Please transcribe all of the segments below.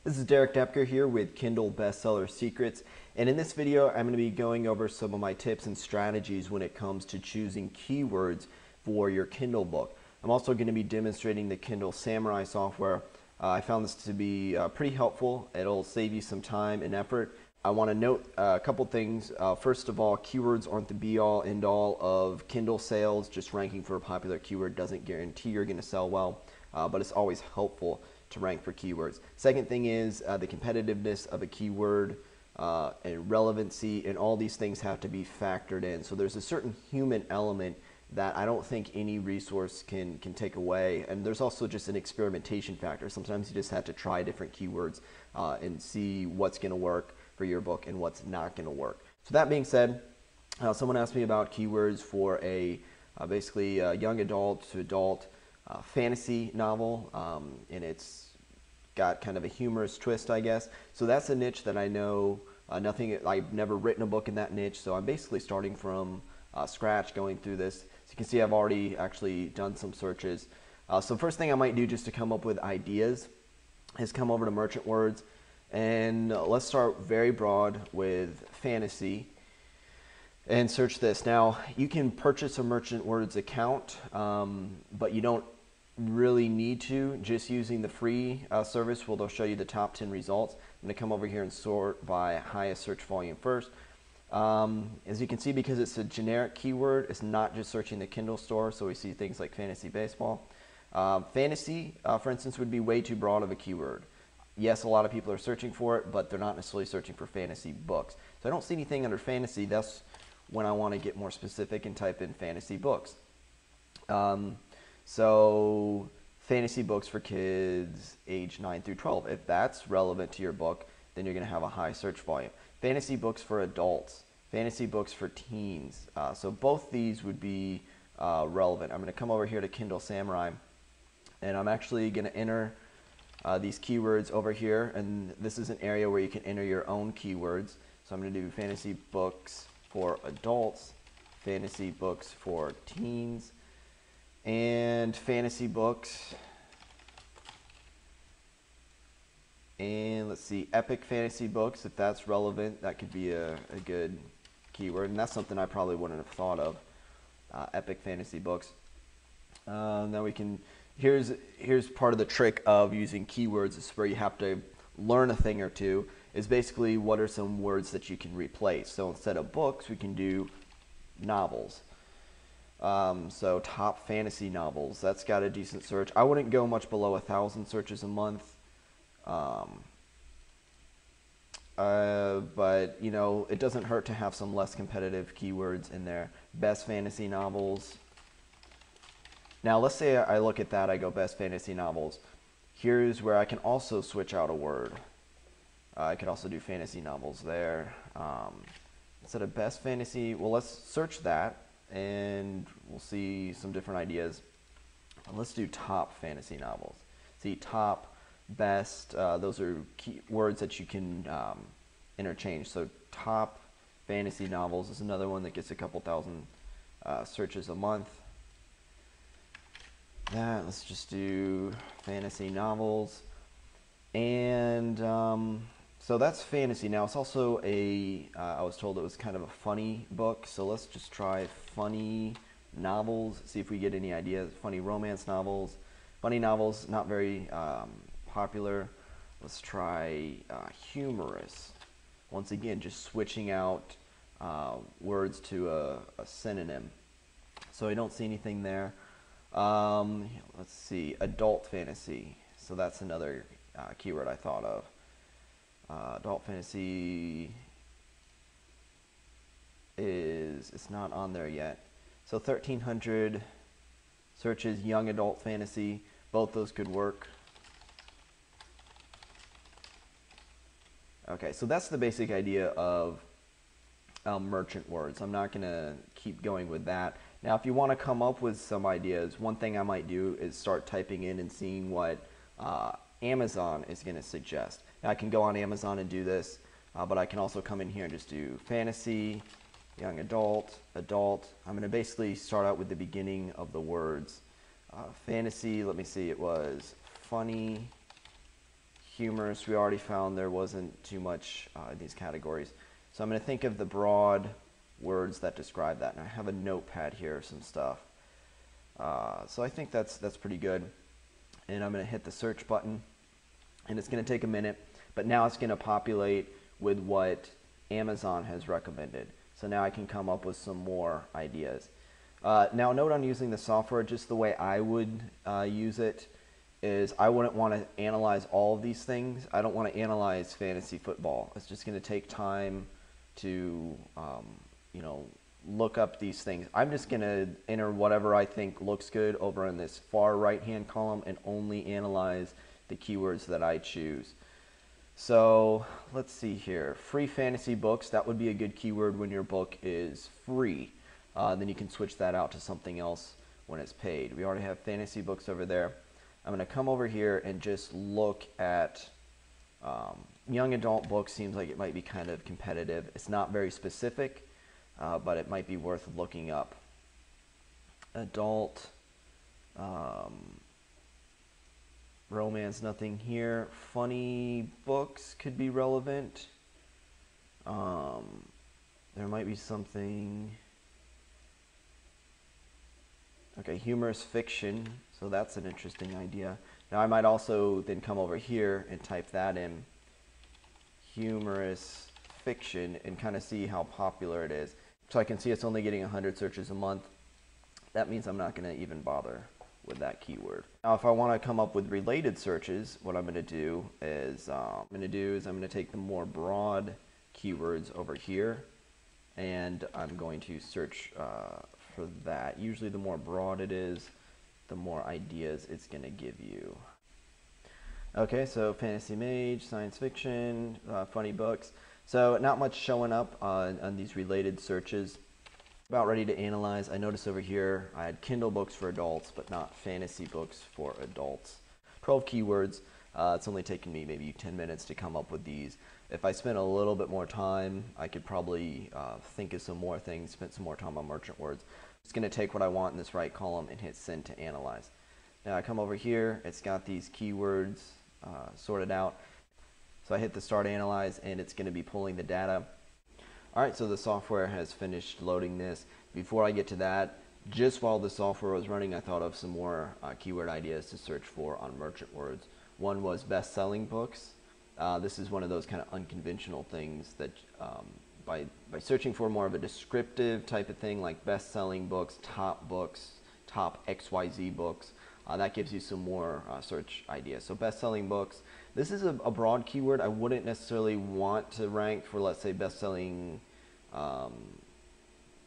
This is Derek Depker here with Kindle Bestseller Secrets, and in this video I'm going to be going over some of my tips and strategies when it comes to choosing keywords for your Kindle book. I'm also going to be demonstrating the Kindle Samurai software. I found this to be pretty helpful. It'll save you some time and effort. I want to note a couple things. First of all, keywords aren't the be-all, end-all of Kindle sales. Just ranking for a popular keyword doesn't guarantee you're going to sell well, but it's always helpful to rank for keywords. Second thing is the competitiveness of a keyword and relevancy, and all these things have to be factored in. So there's a certain human element that I don't think any resource can take away. And there's also just an experimentation factor. Sometimes you just have to try different keywords and see what's going to work for your book and what's not going to work. So that being said, someone asked me about keywords for a basically a young adult to adult fantasy novel, and it's got kind of a humorous twist, I guess. So that's a niche that I know I've never written a book in that niche, so I'm basically starting from scratch going through this. So you can see I've already actually done some searches. So first thing I might do just to come up with ideas is come over to Merchant Words, and let's start very broad with fantasy and search this. Now you can purchase a Merchant Words account, but you don't really need to. Just using the free service will they'll show you the top 10 results. I'm going to come over here and sort by highest search volume first. As you can see, because it's a generic keyword, it's not just searching the Kindle store, so we see things like fantasy baseball. Fantasy, for instance, would be way too broad of a keyword. Yes, a lot of people are searching for it, but they're not necessarily searching for fantasy books. So I don't see anything under fantasy. That's when I want to get more specific and type in fantasy books. So fantasy books for kids age 9 through 12. If that's relevant to your book, then you're going to have a high search volume. Fantasy books for adults, fantasy books for teens. So both these would be relevant. I'm going to come over here to Kindle Samurai, and I'm actually going to enter these keywords over here, and this is an area where you can enter your own keywords. So I'm going to do fantasy books for adults, fantasy books for teens, and fantasy books, and let's see, epic fantasy books. If that's relevant, that could be a good keyword, and that's something I probably wouldn't have thought of. Epic fantasy books. Now we can, here's part of the trick of using keywords. Is where you have to learn a thing or two, is basically what are some words that you can replace. So instead of books, we can do novels. So top fantasy novels, that's got a decent search. I wouldn't go much below 1,000 searches a month. But you know, it doesn't hurt to have some less competitive keywords in there. Best fantasy novels. Now let's say I look at that, I go best fantasy novels. Here's where I can also switch out a word. I could also do fantasy novels there. Instead of best fantasy, well, let's search that and we'll see some different ideas. Let's do top fantasy novels. See, top, best, those are key words that you can interchange. So top fantasy novels is another one that gets a couple thousand searches a month. Let's just do fantasy novels. And so that's fantasy. Now it's also I was told it was kind of a funny book, so let's just try funny novels, see if we get any ideas. Funny romance novels. Funny novels, not very popular. Let's try humorous. Once again, just switching out words to a synonym. So I don't see anything there. Let's see, adult fantasy. So that's another keyword I thought of. Adult fantasy it's not on there yet. So 1,300 searches, young adult fantasy. Both those could work. Okay, so that's the basic idea of Merchant Words. I'm not going to keep going with that. Now, if you want to come up with some ideas, one thing I might do is start typing in and seeing what Amazon is going to suggest. Now, I can go on Amazon and do this, but I can also come in here and just do fantasy, young adult, adult. I'm going to basically start out with the beginning of the words. Fantasy, let me see, it was funny, Humorous, we already found there wasn't too much in these categories. So I'm going to think of the broad words that describe that. And I have a notepad here, some stuff. So I think that's pretty good. And I'm going to hit the search button. And it's going to take a minute. But now it's going to populate with what Amazon has recommended. So now I can come up with some more ideas. Now note on using the software, just the way I would use it is I wouldn't want to analyze all of these things. I don't want to analyze fantasy football. It's just going to take time to look up these things. I'm just going to enter whatever I think looks good over in this far right hand column and only analyze the keywords that I choose. So let's see here. Free fantasy books, that would be a good keyword when your book is free. Then you can switch that out to something else when it's paid. We already have fantasy books over there. I'm going to come over here and just look at young adult books. Seems like it might be kind of competitive. It's not very specific, but it might be worth looking up. Adult romance, nothing here. Funny books could be relevant. There might be something. Okay, humorous fiction, so that's an interesting idea. Now I might also then come over here and type that in, humorous fiction, and kind of see how popular it is. So I can see it's only getting 100 searches a month. That means I'm not going to even bother with that keyword. Now if I want to come up with related searches, what I'm going to do is I'm going to take the more broad keywords over here, and I'm going to search for that. Usually the more broad it is, the more ideas it's going to give you. Okay, so fantasy mage, science fiction, funny books. So not much showing up on these related searches. About ready to analyze. I notice over here I had Kindle books for adults, but not fantasy books for adults. 12 keywords. It's only taken me maybe 10 minutes to come up with these. If I spent a little bit more time, I could probably think of some more things, spend some more time on merchant words. It's going to take what I want in this right column and hit send to analyze. Now I come over here, it's got these keywords sorted out. So I hit the start analyze and it's going to be pulling the data. Alright, so the software has finished loading this. Before I get to that, just while the software was running, I thought of some more keyword ideas to search for on merchant words. One was best-selling books. This is one of those kind of unconventional things that by searching for more of a descriptive type of thing like best-selling books, top XYZ books, that gives you some more search ideas. So best-selling books. This is a broad keyword. I wouldn't necessarily want to rank for, let's say, best-selling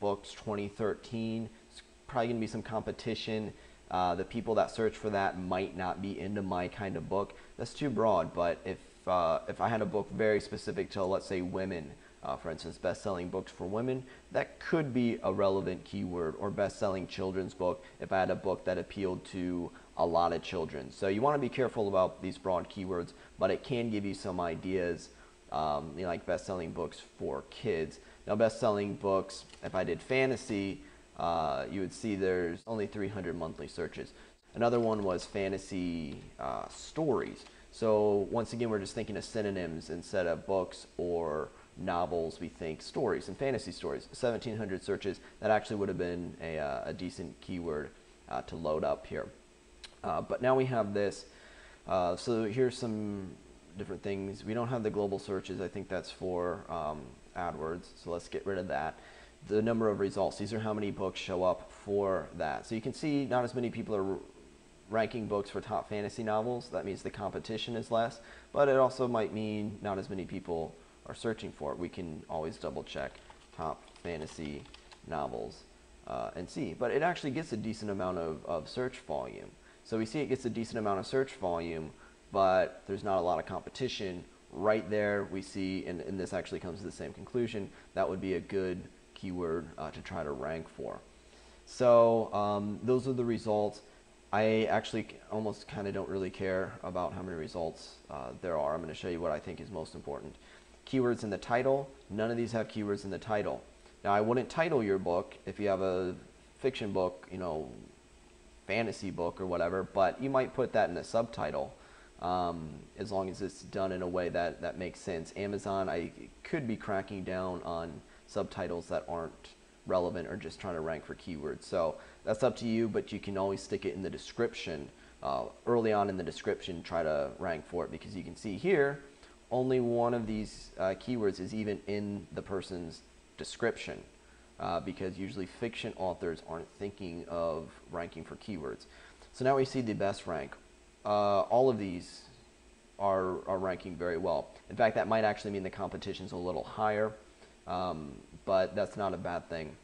books 2013. It's probably going to be some competition. The people that search for that might not be into my kind of book. That's too broad, but if I had a book very specific to, let's say, women, for instance, best-selling books for women, that could be a relevant keyword, or best-selling children's book if I had a book that appealed to a lot of children. So you want to be careful about these broad keywords, but it can give you some ideas, like best-selling books for kids. Now, best-selling books, if I did fantasy, you would see there's only 300 monthly searches. Another one was fantasy stories. So once again, we're just thinking of synonyms instead of books or novels. We think stories and fantasy stories. 1,700 searches. That actually would have been a decent keyword to load up here. But now we have this. So here's some different things. We don't have the global searches. I think that's for AdWords. So let's get rid of that. The number of results. These are how many books show up for that. So you can see not as many people are ranking books for top fantasy novels. That means the competition is less, but it also might mean not as many people are searching for it. We can always double check top fantasy novels and see, but it actually gets a decent amount of search volume. So we see it gets a decent amount of search volume, but there's not a lot of competition. Right there we see, and this actually comes to the same conclusion, that would be a good keyword to try to rank for. So those are the results. I actually almost kind of don't really care about how many results there are. I'm going to show you what I think is most important. Keywords in the title. None of these have keywords in the title. Now, I wouldn't title your book if you have a fiction book, fantasy book or whatever, but you might put that in the subtitle. as long as it's done in a way that makes sense. Amazon, I could be cracking down on subtitles that aren't relevant or just trying to rank for keywords. So that's up to you, but you can always stick it in the description. Early on in the description, try to rank for it, because you can see here, only one of these keywords is even in the person's description, because usually fiction authors aren't thinking of ranking for keywords. So now we see the best rank. All of these are ranking very well. In fact, that might actually mean the competition's a little higher, but that's not a bad thing.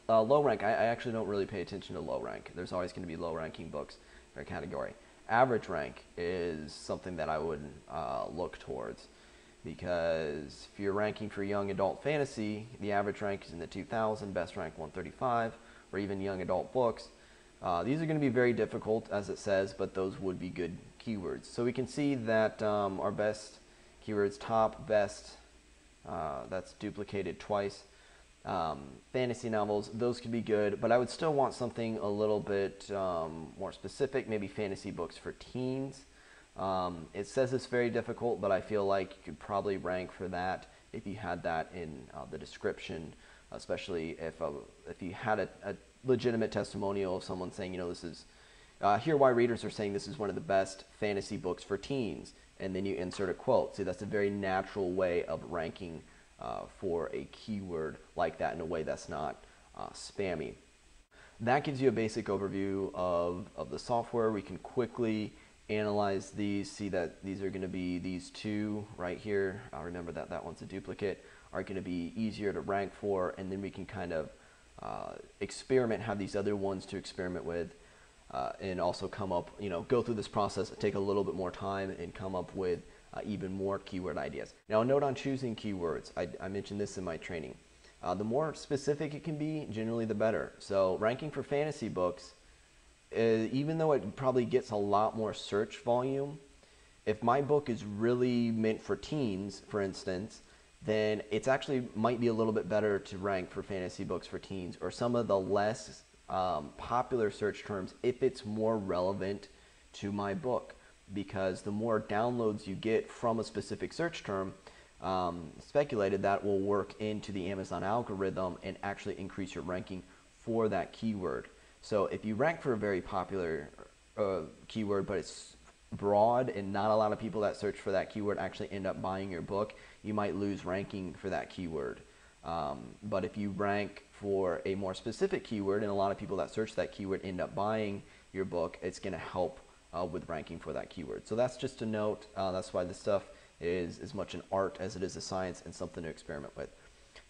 Low rank, I actually don't really pay attention to low rank. There's always going to be low ranking books for a category. Average rank is something that I would look towards, because if you're ranking for young adult fantasy, the average rank is in the 2000, best rank 135, or even young adult books. These are going to be very difficult, as it says, but those would be good keywords. So we can see that our best keywords, top, best, that's duplicated twice. Fantasy novels, those could be good, but I would still want something a little bit more specific, maybe fantasy books for teens. It says it's very difficult, but I feel like you could probably rank for that if you had that in the description, especially if you had a legitimate testimonial of someone saying, you know, this is, here why readers are saying this is one of the best fantasy books for teens, and then you insert a quote. See, that's a very natural way of ranking for a keyword like that in a way that's not spammy. That gives you a basic overview of the software. We can quickly analyze these, see that these are going to be these two right here. Remember that that one's a duplicate, are going to be easier to rank for, and then we can kind of experiment, have these other ones to experiment with, and also come up, you know, go through this process, take a little bit more time and come up with even more keyword ideas. Now, a note on choosing keywords. I mentioned this in my training. The more specific it can be, generally the better. So ranking for fantasy books, even though it probably gets a lot more search volume, if my book is really meant for teens, for instance, then it's actually might be a little bit better to rank for fantasy books for teens, or some of the less popular search terms if it's more relevant to my book, because the more downloads you get from a specific search term, speculated that will work into the Amazon algorithm and actually increase your ranking for that keyword. So if you rank for a very popular keyword, but it's broad and not a lot of people that search for that keyword actually end up buying your book, you might lose ranking for that keyword. But if you rank for a more specific keyword and a lot of people that search that keyword end up buying your book, it's going to help with ranking for that keyword. So that's just a note. That's why this stuff is as much an art as it is a science and something to experiment with.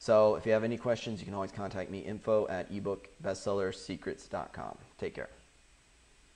So if you have any questions, you can always contact me, info@ebookbestsellersecrets.com. Take care.